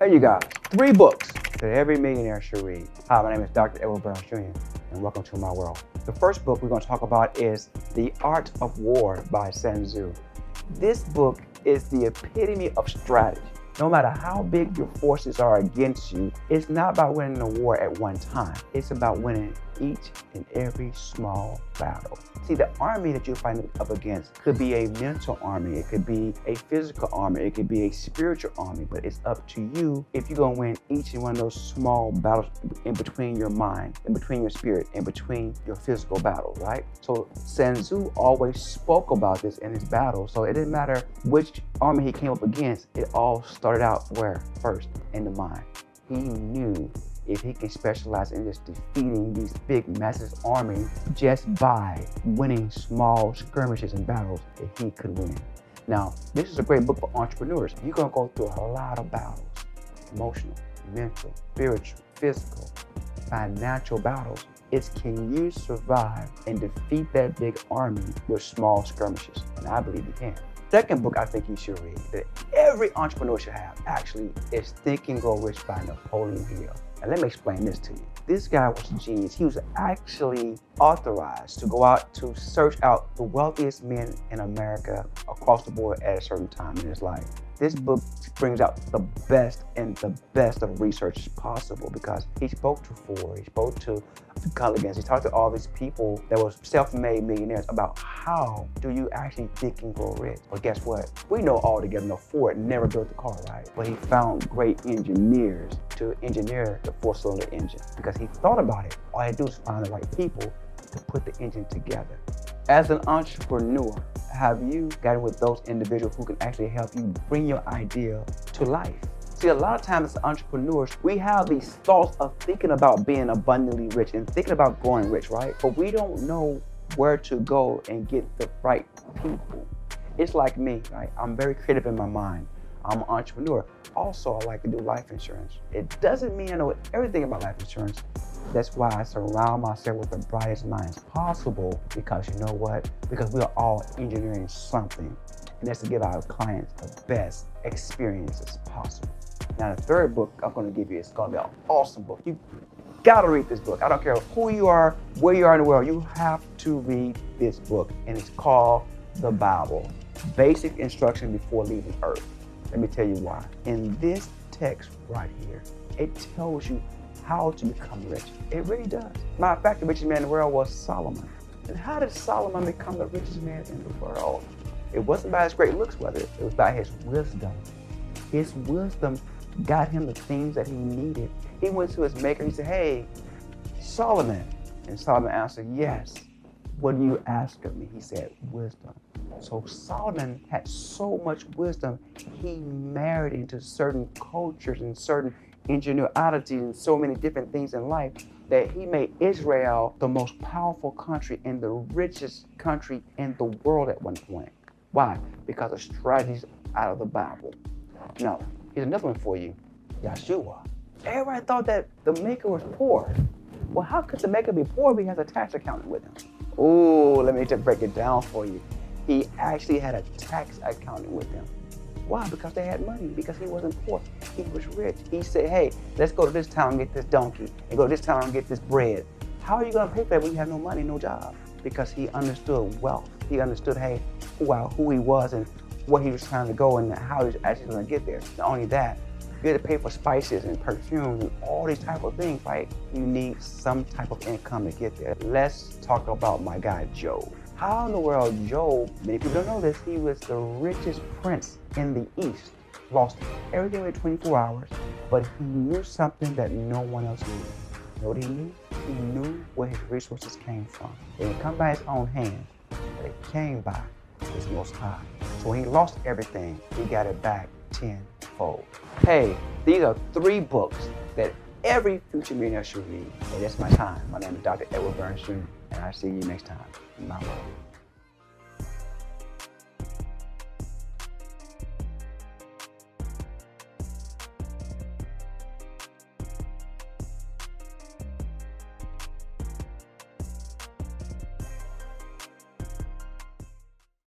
Hey you guys, 3 books that every millionaire should read. Hi, my name is Dr. Burns Jr. and welcome to my world. The first book we're going to talk about is The Art of War by Sun Tzu. This book is the epitome of strategy. No matter how big your forces are against you, it's not about winning a war at one time. It's about winning each and every small battle. See, the army that you're fighting up against could be a mental army, it could be a physical army, it could be a spiritual army, but it's up to you if you're gonna win each and one of those small battles in between your mind, in between your spirit, in between your physical battle, right? So Sun Tzu always spoke about this in his battles, so it didn't matter which army he came up against, it all started out where? First, in the mind. He knew if he can specialize in just defeating these big, massive armies just by winning small skirmishes and battles, that he could win. Now, this is a great book for entrepreneurs. You're gonna go through a lot of battles, emotional, mental, spiritual, physical, financial battles. It's can you survive and defeat that big army with small skirmishes? And I believe you can. Second book I think you should read, that every entrepreneur should have, actually, is Think and Grow Rich by Napoleon Hill. And let me explain this to you. This guy was a genius. He was actually authorized to go out to search out the wealthiest men in America across the board at a certain time in his life. This book brings out the best of research possible, because he spoke to Ford, he spoke to Culligans, he talked to all these people that were self-made millionaires about how do you actually think and grow rich. Well, guess what? We know all together, no, Ford never built the car, right? But he found great engineers to engineer the 4-cylinder engine, because he thought about it. All he had to do is find the right people to put the engine together. As an entrepreneur, have you gotten with those individuals who can actually help you bring your idea to life? See, a lot of times as entrepreneurs, we have these thoughts of thinking about being abundantly rich and thinking about growing rich, right? But we don't know where to go and get the right people. It's like me, right? I'm very creative in my mind. I'm an entrepreneur. Also, I like to do life insurance. It doesn't mean I know everything about life insurance. That's why I surround myself with the brightest minds possible, because you know what? Because we are all engineering something, and that's to give our clients the best experiences possible. Now, the third book I'm going to give you is going to be an awesome book. You gotta read this book. I don't care who you are, where you are in the world, you have to read this book, and it's called The Bible, Basic Instruction Before Leaving Earth. Let me tell you why. In this text right here, it tells you how to become rich. It really does. Matter of fact, the richest man in the world was Solomon. And how did Solomon become the richest man in the world? It wasn't by his great looks, whether it was by his wisdom. His wisdom got him the things that he needed. He went to his maker, he said, "Hey, Solomon." And Solomon answered, "Yes. What do you ask of me?" He said, "Wisdom." So Solomon had so much wisdom, he married into certain cultures and certain ingenuities and so many different things in life that he made Israel the most powerful country and the richest country in the world at one point. Why? Because of strategies out of the Bible. Now, here's another one for you. Yeshua. Everybody thought that the maker was poor. Well, how could the maker be poor if he has a tax accountant with him? Oh, let me just break it down for you. He actually had a tax accountant with him. Why? Because they had money, because he wasn't poor, he was rich. He said, "Hey, let's go to this town and get this donkey, and go to this town and get this bread." How are you gonna pay for that when you have no money, no job? Because he understood wealth. He understood, hey, who he was and where he was trying to go and how he was actually gonna get there. Not only that, you had to pay for spices and perfumes and all these type of things, right? You need some type of income to get there. Let's talk about my guy, Job. How in the world Job, many people don't know this, he was the richest prince in the East. Lost everything within 24 hours, but he knew something that no one else knew. You know what he knew? He knew where his resources came from. They didn't come by his own hand, but it came by his Most High. So when he lost everything, he got it back tenfold. Hey, these are 3 books that every future millionaire should read. Hey, that's my time. My name is Dr. Burns Jr., and I'll see you next time in my world.